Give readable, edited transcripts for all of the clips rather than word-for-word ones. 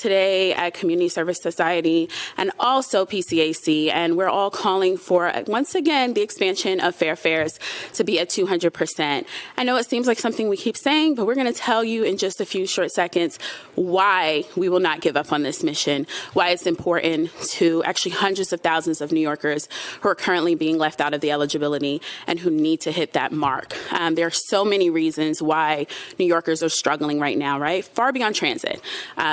today at Community Service Society and also PCAC, and we're all calling for, once again, the expansion of fair fares to be at 200%. I know it seems like something we keep saying, but we're going to tell you in just a few short seconds why we will not give up on this mission, why it's important to actually hundreds of thousands of New Yorkers who are currently being left out of the eligibility and who need to hit that mark. There are so many reasons why New Yorkers are struggling right now, right? Far beyond transit.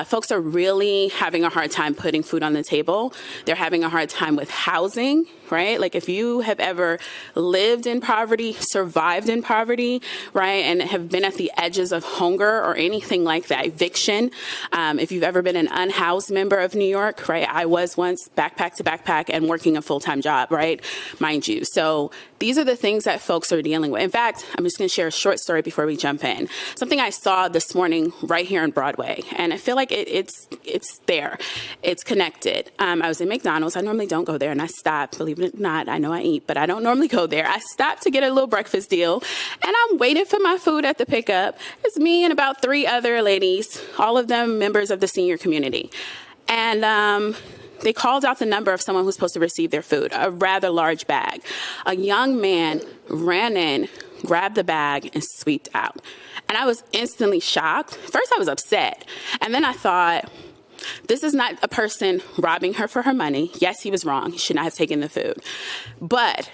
Folks are really having a hard time putting food on the table. They're having a hard time with housing, right? Like if you have ever lived in poverty, survived in poverty, right, and have been at the edges of hunger or anything like that, eviction, if you've ever been an unhoused member of New York, right, I was once backpack to backpack and working a full-time job, right, mind you. So these are the things that folks are dealing with. In fact, I'm just going to share a short story before we jump in. Something I saw this morning right here on Broadway, and I feel like it's there. It's connected. I was in McDonald's. I normally don't go there, and I stopped. Believe it or not, I know I eat, but I don't normally go there. I stopped to get a little breakfast deal, and I'm waiting for my food at the pickup. It's me and about 3 other ladies, all of them members of the senior community. And they called out the number of someone who's supposed to receive their food, a rather large bag. A young man ran in, grabbed the bag, and sweeped out. And I was instantly shocked. First, I was upset. And then I thought, this is not a person robbing her for her money. Yes, he was wrong. He should not have taken the food. But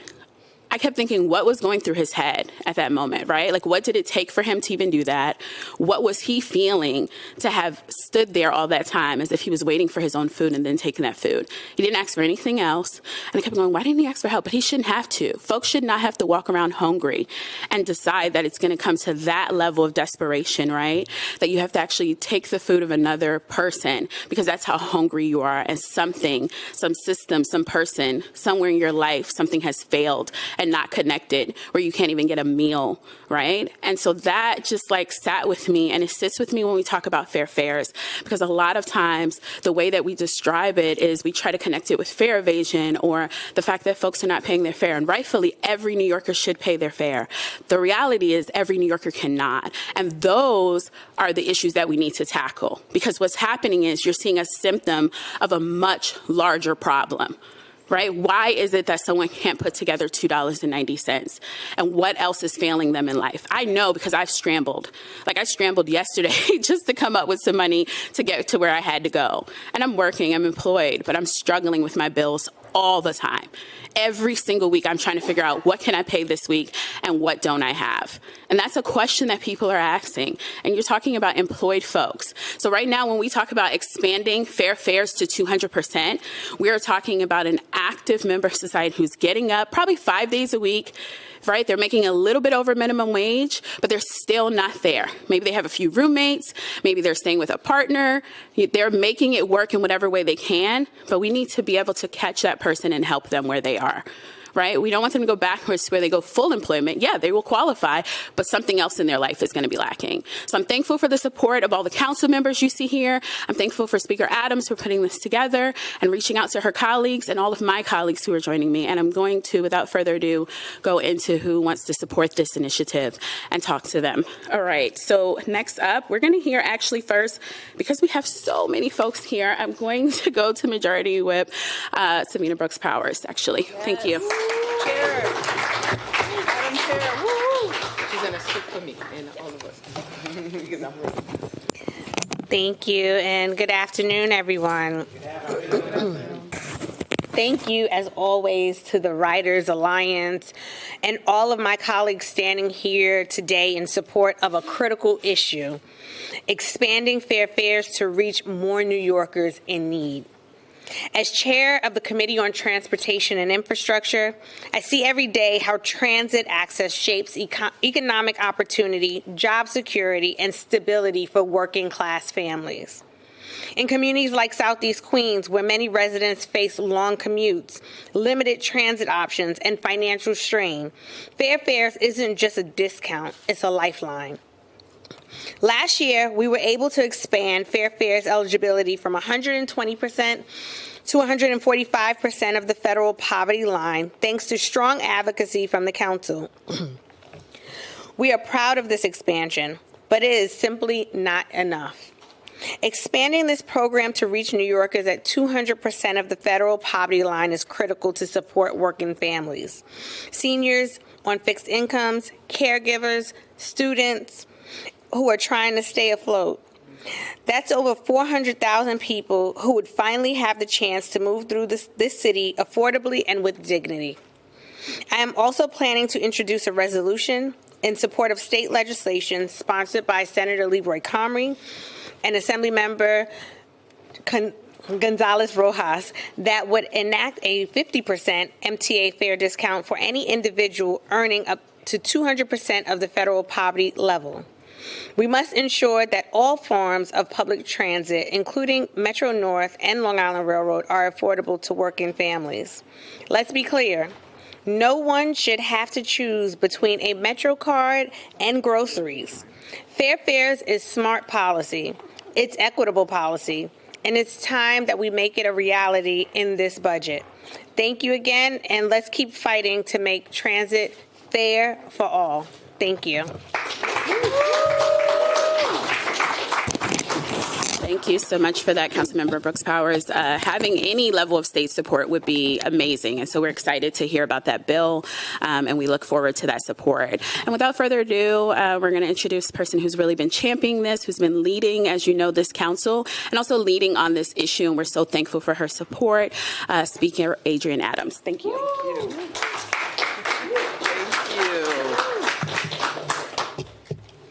I kept thinking, what was going through his head at that moment, right? Like, what did it take for him to even do that? What was he feeling to have stood there all that time as if he was waiting for his own food and then taking that food? He didn't ask for anything else. And I kept going, why didn't he ask for help? But he shouldn't have to. Folks should not have to walk around hungry and decide that it's going to come to that level of desperation, right? That you have to actually take the food of another person because that's how hungry you are, and something, some system, some person, somewhere in your life, something has failed and not connected, where you can't even get a meal, right? And so that just like sat with me, and it sits with me when we talk about fair fares, because a lot of times the way that we describe it is we try to connect it with fare evasion or the fact that folks are not paying their fare, and rightfully every New Yorker should pay their fare. The reality is every New Yorker cannot, and those are the issues that we need to tackle, because what's happening is you're seeing a symptom of a much larger problem. Right? Why is it that someone can't put together $2.90? And what else is failing them in life? I know because I've scrambled. Like I scrambled yesterday just to come up with some money to get to where I had to go. And I'm working, I'm employed, but I'm struggling with my bills all the time. Every single week, I'm trying to figure out what can I pay this week and what don't I have? And that's a question that people are asking. And you're talking about employed folks. So right now, when we talk about expanding fair fares to 200%, we are talking about an active member society who's getting up probably 5 days a week, right? They're making a little bit over minimum wage, but they're still not there. Maybe they have a few roommates. Maybe they're staying with a partner. They're making it work in whatever way they can, but we need to be able to catch that person and help them where they are. Right? We don't want them to go backwards to where they go full employment. Yeah, they will qualify, but something else in their life is going to be lacking. So I'm thankful for the support of all the council members you see here. I'm thankful for Speaker Adams for putting this together and reaching out to her colleagues and all of my colleagues who are joining me. And I'm going to, without further ado, go into who wants to support this initiative and talk to them. All right. So next up, we're going to hear actually first, because we have so many folks here, I'm going to go to Majority Whip Samina Brooks Powers, actually. Yes. Thank you. Chair. Madam Chair. Woo! She's going to speak for me and all of us. Because I'm ready. Thank you, and good afternoon, everyone. Thank you, as always, to the Writers Alliance and all of my colleagues standing here today in support of a critical issue, expanding fair fares to reach more New Yorkers in need. As chair of the Committee on Transportation and Infrastructure, I see every day how transit access shapes economic opportunity, job security, and stability for working-class families. In communities like Southeast Queens, where many residents face long commutes, limited transit options, and financial strain, fair fares isn't just a discount, it's a lifeline. Last year, we were able to expand fair fares eligibility from 120% to 145% of the federal poverty line, thanks to strong advocacy from the council. We are proud of this expansion, but it is simply not enough. Expanding this program to reach New Yorkers at 200% of the federal poverty line is critical to support working families, seniors on fixed incomes, caregivers, students who are trying to stay afloat. That's over 400,000 people who would finally have the chance to move through this city affordably and with dignity. I am also planning to introduce a resolution in support of state legislation sponsored by Senator Leroy Comrie and Assemblymember Gonzalez Rojas that would enact a 50% MTA fare discount for any individual earning up to 200% of the federal poverty level. We must ensure that all forms of public transit, including Metro North and Long Island Railroad, are affordable to working families. Let's be clear. No one should have to choose between a Metro card and groceries. Fair fares is smart policy. It's equitable policy. And it's time that we make it a reality in this budget. Thank you again, and let's keep fighting to make transit fair for all. Thank you. Thank you so much for that, Councilmember Brooks Powers. Having any level of state support would be amazing, and so we're excited to hear about that bill, and we look forward to that support. And without further ado, we're going to introduce a person who's really been championing this, who's been leading, as you know, this council, and also leading on this issue, and we're so thankful for her support, Speaker Adrienne Adams. Thank you. Thank you.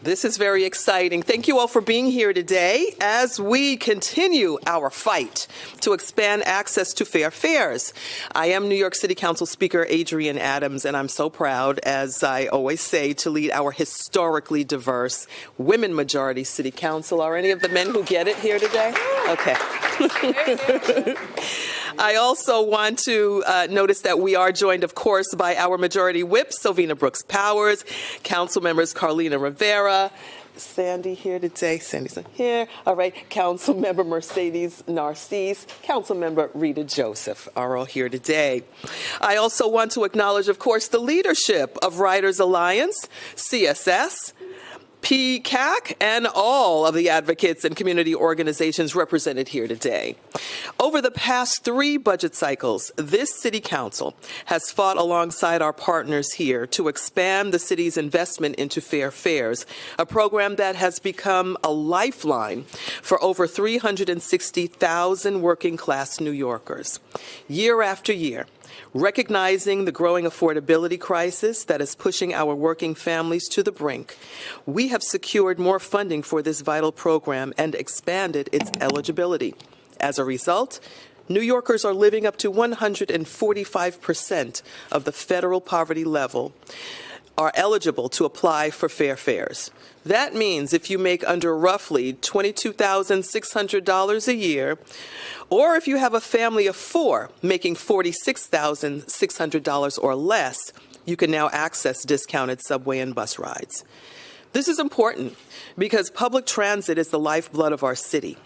This is very exciting. Thank you all for being here today as we continue our fight to expand access to fair fares. I am New York City Council Speaker Adrienne Adams, and I'm so proud, as I always say, to lead our historically diverse women-majority City Council. Are any of the men who get it here today? Okay. I also want to notice that we are joined, of course, by our Majority Whip, Sylvina Brooks Powers, Council Members Carlina Rivera, Sandy here today. Sandy's not here. All right. Council Member Mercedes Narcisse, Council Member Rita Joseph are all here today. I also want to acknowledge, of course, the leadership of Riders Alliance, CSS, PCAC, and all of the advocates and community organizations represented here today. Over the past 3 budget cycles, this City Council has fought alongside our partners here to expand the city's investment into fair fares, a program that has become a lifeline for over 360,000 working-class New Yorkers. Year after year, recognizing the growing affordability crisis that is pushing our working families to the brink, we have secured more funding for this vital program and expanded its eligibility. As a result, New Yorkers are living up to 145% of the federal poverty level are eligible to apply for fair fares. That means if you make under roughly $22,600 a year, or if you have a family of 4 making $46,600 or less, you can now access discounted subway and bus rides. This is important because public transit is the lifeblood of our city.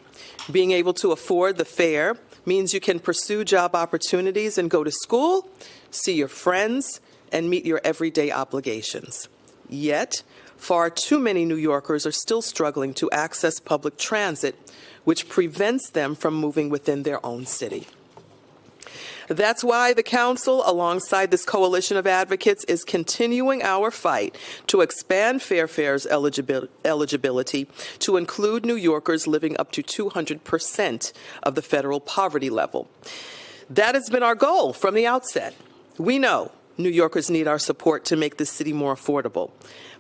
Being able to afford the fare means you can pursue job opportunities and go to school, see your friends, and meet your everyday obligations. Yet, far too many New Yorkers are still struggling to access public transit, which prevents them from moving within their own city. That's why the Council, alongside this coalition of advocates, is continuing our fight to expand fair fares eligibility to include New Yorkers living up to 200% of the federal poverty level. That has been our goal from the outset. We know New Yorkers need our support to make this city more affordable.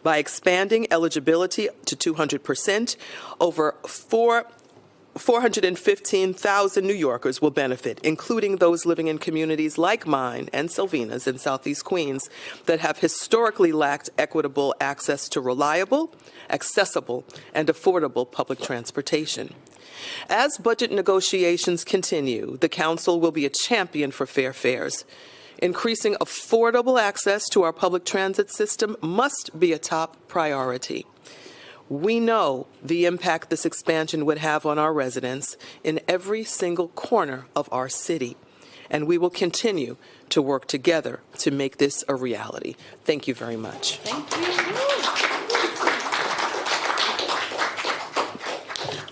By expanding eligibility to 200%, over 415,000 New Yorkers will benefit, including those living in communities like mine and Sylvina's in Southeast Queens that have historically lacked equitable access to reliable, accessible, and affordable public transportation. As budget negotiations continue, the Council will be a champion for fair fares. Increasing affordable access to our public transit system must be a top priority. We know the impact this expansion would have on our residents in every single corner of our city, and we will continue to work together to make this a reality. Thank you very much. Thank you.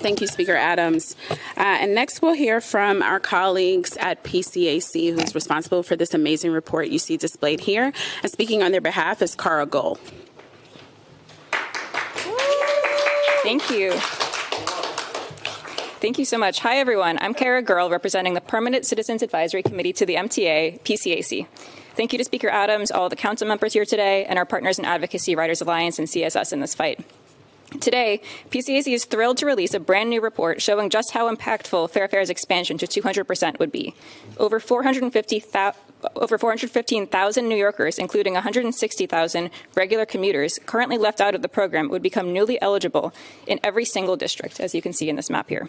Thank you, Speaker Adams. And next we'll hear from our colleagues at PCAC, who's responsible for this amazing report you see displayed here. And speaking on their behalf is Cara Gohl. Thank you. Thank you so much. Hi, everyone. I'm Cara Gohl, representing the Permanent Citizens Advisory Committee to the MTA, PCAC. Thank you to Speaker Adams, all the council members here today, and our partners in Advocacy, Writers Alliance, and CSS in this fight. Today, PCAC is thrilled to release a brand new report showing just how impactful Fair Fare's expansion to 200% would be. Over 415,000 New Yorkers, including 160,000 regular commuters, currently left out of the program would become newly eligible in every single district, as you can see in this map here.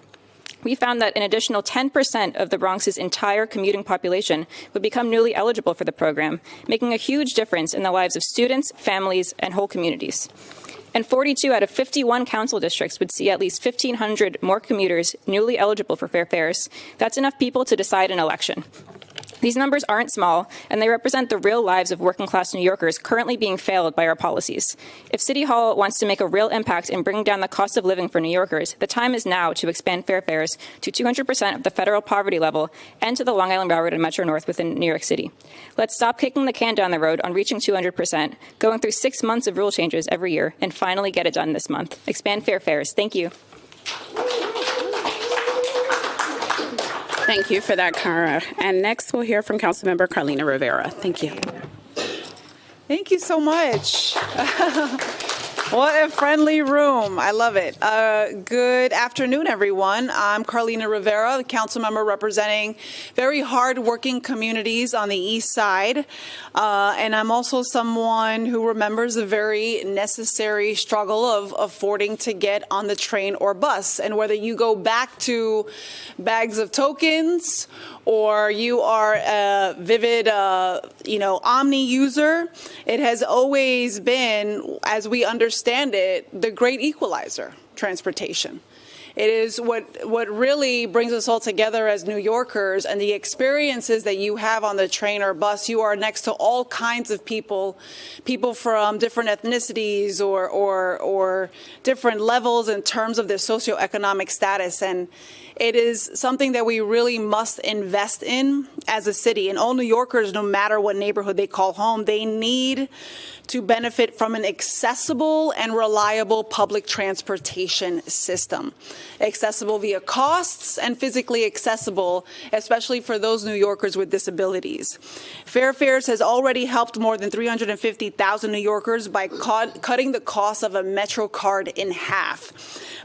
We found that an additional 10% of the Bronx's entire commuting population would become newly eligible for the program, making a huge difference in the lives of students, families, and whole communities. And 42 out of 51 council districts would see at least 1,500 more commuters newly eligible for fair fares. That's enough people to decide an election. These numbers aren't small, and they represent the real lives of working-class New Yorkers currently being failed by our policies. If City Hall wants to make a real impact in bringing down the cost of living for New Yorkers, the time is now to expand fair fares to 200% of the federal poverty level and to the Long Island Railroad and Metro North within New York City. Let's stop kicking the can down the road on reaching 200%, going through 6 months of rule changes every year, and finally get it done this month. Expand fair fares. Thank you. Thank you for that, Cara. And next we'll hear from Councilmember Carlina Rivera. Thank you. Thank you so much. What a friendly room. I love it. Good afternoon, everyone. I'm Carlina Rivera, the council member representing very hard-working communities on the East Side. And I'm also someone who remembers the very necessary struggle of affording to get on the train or bus. And whether you go back to bags of tokens or you are a vivid, Omni user, it has always been, as we understand it, the great equalizer, transportation. It is what really brings us all together as New Yorkers, and the experiences that you have on the train or bus. You are next to all kinds of people from different ethnicities or different levels in terms of their socioeconomic status. And it is something that we really must invest in as a city. And all New Yorkers, no matter what neighborhood they call home, they need to benefit from an accessible and reliable public transportation system. Accessible via costs and physically accessible, especially for those New Yorkers with disabilities. Fair Fares has already helped more than 350,000 New Yorkers by cutting the cost of a Metro card in half.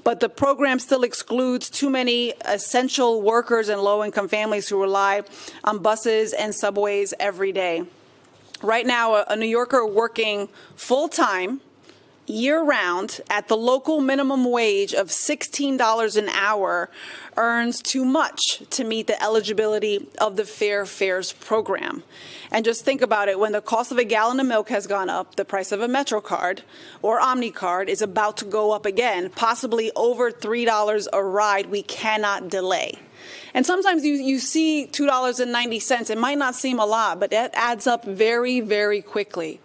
But the program still excludes too many essential workers and low-income families who rely on buses and subways every day. Right now, a New Yorker working full-time, year-round, at the local minimum wage of $16 an hour earns too much to meet the eligibility of the Fair Fares program. And just think about it, when the cost of a gallon of milk has gone up, the price of a Metro card or Omni card is about to go up again, possibly over $3 a ride. We cannot delay. And sometimes you see $2.90. It might not seem a lot, but that adds up very, very quickly.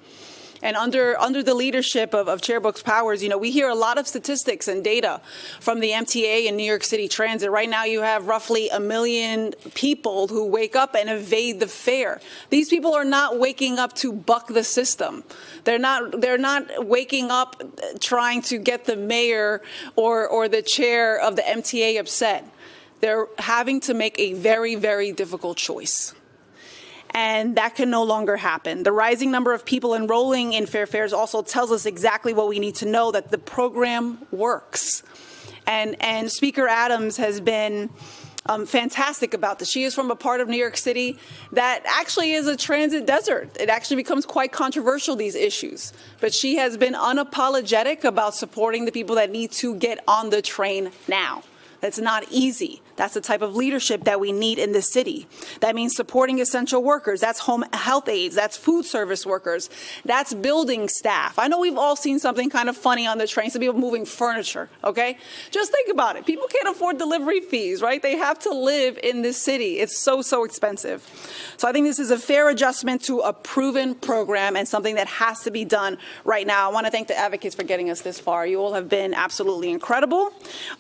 And under the leadership of Chair Brooks Powers, we hear a lot of statistics and data from the MTA and New York City Transit. Right now, you have roughly 1 million people who wake up and evade the fare. These people are not waking up to buck the system. They're not waking up trying to get the mayor or the chair of the MTA upset. They're having to make a very, very difficult choice. And that can no longer happen. The rising number of people enrolling in Fair Fares also tells us exactly what we need to know, that the program works. And Speaker Adams has been fantastic about this. She is from a part of New York City that actually is a transit desert. It actually becomes quite controversial, these issues. But she has been unapologetic about supporting the people that need to get on the train now. That's not easy. That's the type of leadership that we need in this city. That means supporting essential workers. That's home health aides. That's food service workers. That's building staff. I know we've all seen something kind of funny on the train, some people moving furniture, okay? Just think about it. People can't afford delivery fees, right? They have to live in this city. It's so, so expensive. So I think this is a fair adjustment to a proven program and something that has to be done right now. I want to thank the advocates for getting us this far. You all have been absolutely incredible.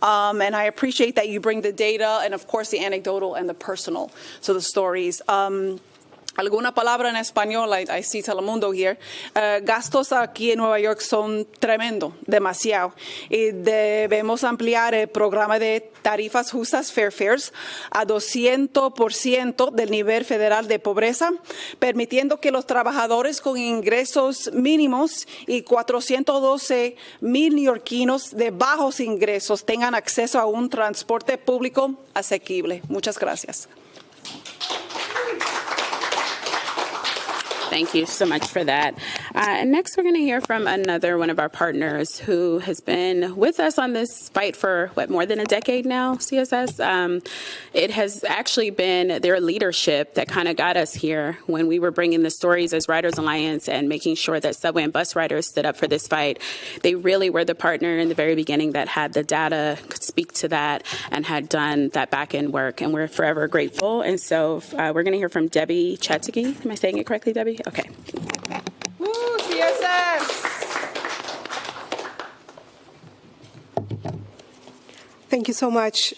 And I appreciate that you bring the data and, of course, the anecdotal and the personal, so the stories. Alguna palabra en español, I see Telemundo here. Gastos aquí en Nueva York son tremendos, demasiado. Y debemos ampliar el programa de tarifas justas, Fair Fares, a 200% del nivel federal de pobreza, permitiendo que los trabajadores con ingresos mínimos y 412,000 neoyorquinos de bajos ingresos tengan acceso a un transporte público asequible. Muchas gracias. Thank you so much for that. And next, we're going to hear from another one of our partners who has been with us on this fight for, more than a decade now, CSS? It has actually been their leadership that kind of got us here when we were bringing the stories as Riders Alliance and making sure that subway and bus riders stood up for this fight. They really were the partner in the very beginning that had the data, could speak to that, and had done that back-end work, and we're forever grateful. And so we're going to hear from Debbie Chetsky. Am I saying it correctly, Debbie? Okay. Woo, CSS! Thank you so much.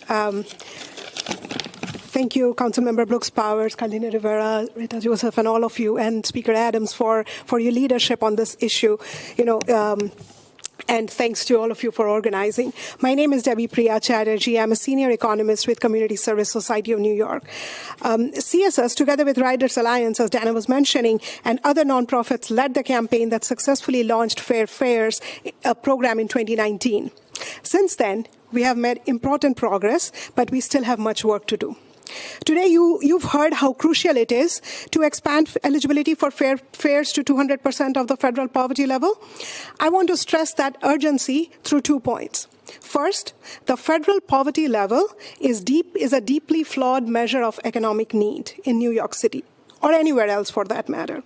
Thank you, Councilmember Brooks Powers, Carlina Rivera, Rita Joseph, and all of you, and Speaker Adams for your leadership on this issue. And thanks to all of you for organizing. My name is Debbie Priya Chatterjee. I'm a senior economist with Community Service Society of New York. CSS, together with Riders Alliance, as Dana was mentioning, and other nonprofits led the campaign that successfully launched Fair Fares, a program in 2019. Since then, we have made important progress, but we still have much work to do. Today, you've heard how crucial it is to expand eligibility for fair fares to 200% of the federal poverty level. I want to stress that urgency through 2 points. First, the federal poverty level is a deeply flawed measure of economic need in New York City, or anywhere else for that matter.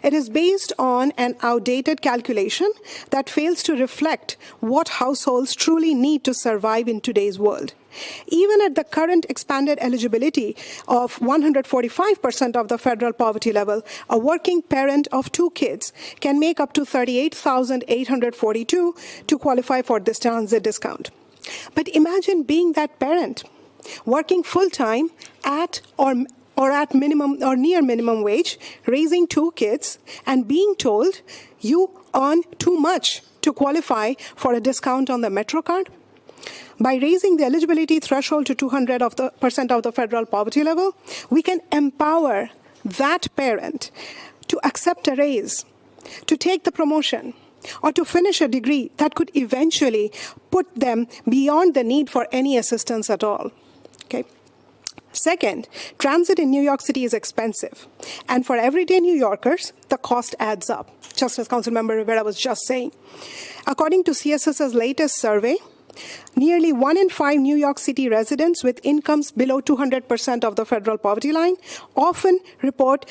It is based on an outdated calculation that fails to reflect what households truly need to survive in today's world. Even at the current expanded eligibility of 145% of the federal poverty level, a working parent of 2 kids can make up to $38,842 to qualify for this transit discount. But imagine being that parent, working full-time at at minimum or near minimum wage, raising 2 kids, and being told you earn too much to qualify for a discount on the Metro card. By raising the eligibility threshold to 200% of the federal poverty level, we can empower that parent to accept a raise, to take the promotion, or to finish a degree that could eventually put them beyond the need for any assistance at all. Okay. Second, transit in New York City is expensive. And for everyday New Yorkers, the cost adds up, just as Councilmember Rivera was just saying. According to CSS's latest survey, nearly 1 in 5 New York City residents with incomes below 200% of the federal poverty line often report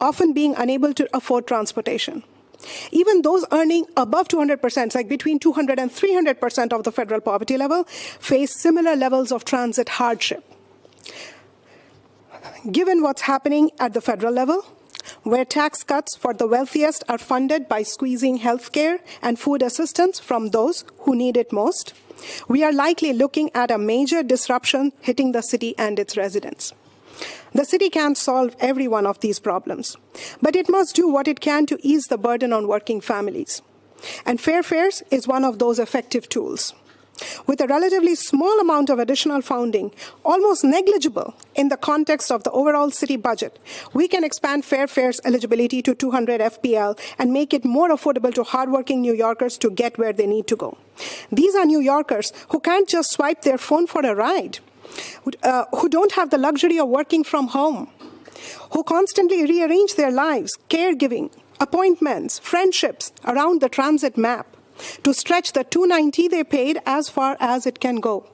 often being unable to afford transportation. Even those earning above 200%, like between 200 and 300% of the federal poverty level, face similar levels of transit hardship. Given what's happening at the federal level, where tax cuts for the wealthiest are funded by squeezing health care and food assistance from those who need it most, we are likely looking at a major disruption hitting the city and its residents. The city can't solve every one of these problems, but it must do what it can to ease the burden on working families. And Fair Fares is one of those effective tools. With a relatively small amount of additional funding, almost negligible in the context of the overall city budget, we can expand Fair Fares eligibility to 200 FPL and make it more affordable to hardworking New Yorkers to get where they need to go. These are New Yorkers who can't just swipe their phone for a ride, who don't have the luxury of working from home, who constantly rearrange their lives, caregiving, appointments, friendships around the transit map, to stretch the $290 they paid as far as it can go.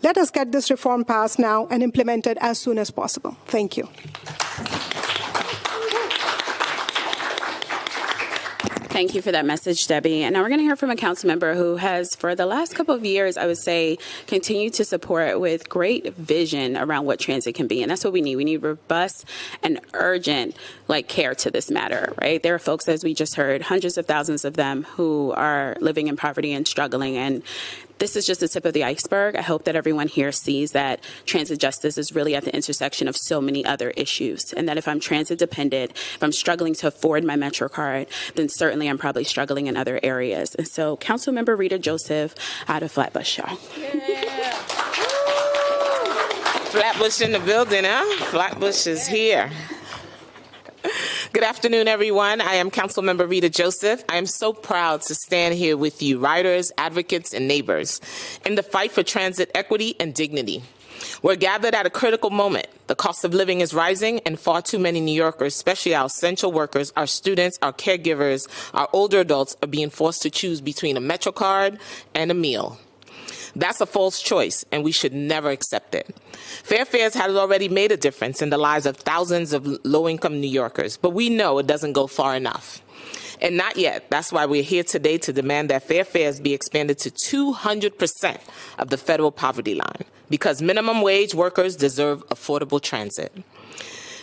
Let us get this reform passed now and implemented as soon as possible. Thank you. Thank you for that message, Debbie. And now we're going to hear from a council member who has, for the last couple of years, I would say, continued to support with great vision around what transit can be. And that's what we need. We need robust and urgent care to this matter, right? There are folks, as we just heard, hundreds of thousands of them who are living in poverty and struggling. And this is just the tip of the iceberg. I hope that everyone here sees that transit justice is really at the intersection of so many other issues, and that if I'm transit dependent, if I'm struggling to afford my MetroCard, then certainly I'm probably struggling in other areas. And so Councilmember Rita Joseph out of Flatbush, y'all. Yeah. Flatbush in the building, huh? Flatbush is here. Good afternoon, everyone. I am Councilmember Rita Joseph. I am so proud to stand here with you, riders, advocates, and neighbors, in the fight for transit equity and dignity. We're gathered at a critical moment. The cost of living is rising, and far too many New Yorkers, especially our essential workers, our students, our caregivers, our older adults, are being forced to choose between a MetroCard and a meal. That's a false choice, and we should never accept it. Fair fares has already made a difference in the lives of thousands of low-income New Yorkers, but we know it doesn't go far enough. And not yet. That's why we're here today to demand that fair fares be expanded to 200% of the federal poverty line, because minimum wage workers deserve affordable transit.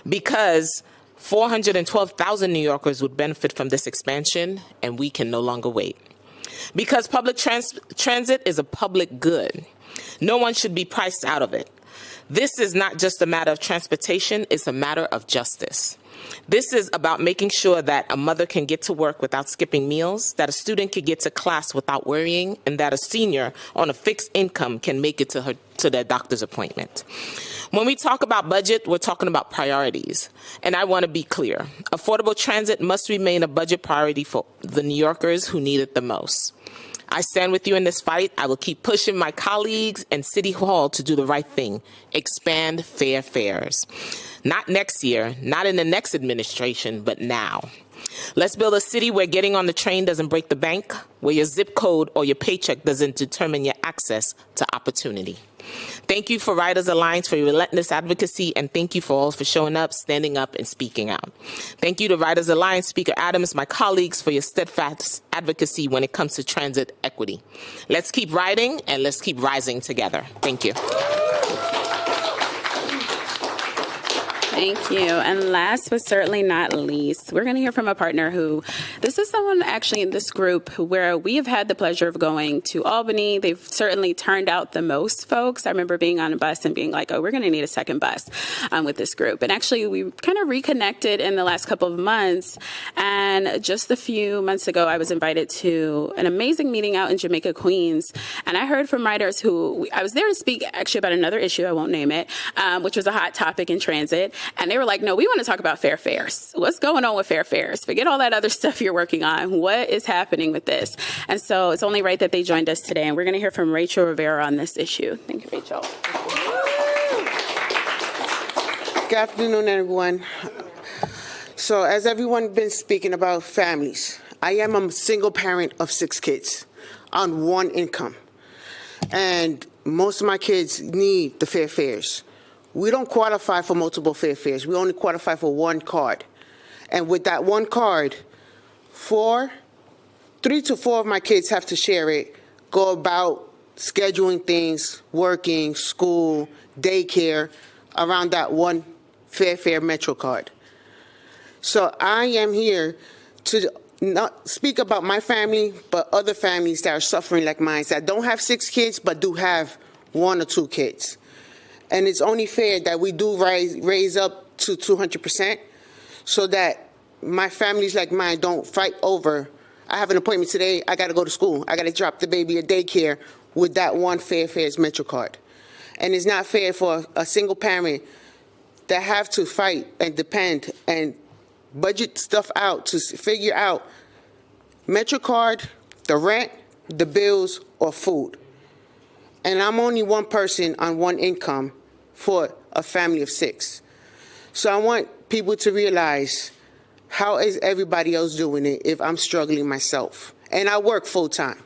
Because 412,000 New Yorkers would benefit from this expansion, and we can no longer wait. Because public transit is a public good. No one should be priced out of it. This is not just a matter of transportation, it's a matter of justice. This is about making sure that a mother can get to work without skipping meals, that a student can get to class without worrying, and that a senior on a fixed income can make it to their doctor's appointment. When we talk about budget, we're talking about priorities. And I want to be clear. Affordable transit must remain a budget priority for the New Yorkers who need it the most. I stand with you in this fight. I will keep pushing my colleagues and City Hall to do the right thing. Expand fair fares. Not next year, not in the next administration, but now. Let's build a city where getting on the train doesn't break the bank, where your zip code or your paycheck doesn't determine your access to opportunity. Thank you for Riders Alliance for your relentless advocacy, and thank you for all for showing up, standing up, and speaking out. Thank you to Riders Alliance, Speaker Adams, my colleagues, for your steadfast advocacy when it comes to transit equity. Let's keep riding, and let's keep rising together. Thank you. Thank you. And last but certainly not least, we're going to hear from a partner who, this is someone actually in this group where we have had the pleasure of going to Albany. They've certainly turned out the most folks. I remember being on a bus and being like, oh, we're going to need a second bus with this group. And actually, we kind of reconnected in the last couple of months. And just a few months ago, I was invited to an amazing meeting out in Jamaica, Queens. And I heard from riders who, I was there to speak actually about another issue, I won't name it, which was a hot topic in transit. And they were like, no, we want to talk about fair fares. What's going on with fair fares? Forget all that other stuff you're working on. What is happening with this? And so it's only right that they joined us today. And we're going to hear from Rachel Rivera on this issue. Thank you, Rachel. Good afternoon, everyone. So as everyone been speaking about families, I am a single parent of 6 kids on one income. And most of my kids need the fair fares. We don't qualify for multiple fair fares. We only qualify for one card. And with that one card, 3 to 4 of my kids have to share it, go about scheduling things, working, school, daycare, around that one fair fare MetroCard. So I am here to not speak about my family, but other families that are suffering like mine, that don't have 6 kids, but do have 1 or 2 kids. And it's only fair that we do raise up to 200% so that my families like mine don't fight over, I have an appointment today, I got to go to school, I got to drop the baby at daycare with that one fair fares MetroCard. And it's not fair for a single parent that have to fight and depend and budget stuff out to figure out MetroCard, the rent, the bills, or food. And I'm only one person on one income for a family of 6. So I want people to realize, how is everybody else doing it if I'm struggling myself? And I work full time.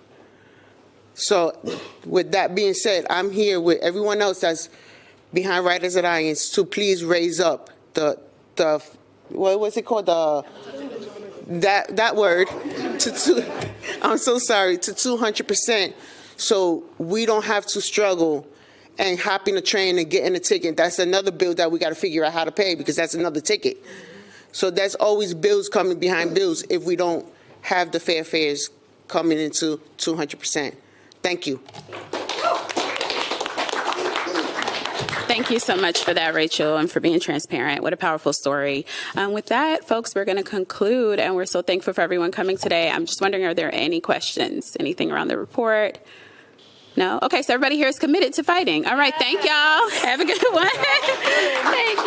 So with that being said, I'm here with everyone else that's behind Writers Alliance to please raise up the what was it called, that word I'm so sorry, to 200%, so we don't have to struggle and hopping a train and getting a ticket. That's another bill that we got to figure out how to pay, because that's another ticket. So there's always bills coming behind bills if we don't have the fair fares coming into 200%. Thank you. Thank you so much for that, Rachel, and for being transparent. What a powerful story. With that, folks, we're going to conclude, and we're so thankful for everyone coming today. I'm just wondering, are there any questions? Anything around the report? No? Okay, so everybody here is committed to fighting. All right, thank y'all. Have a good one. Thank you.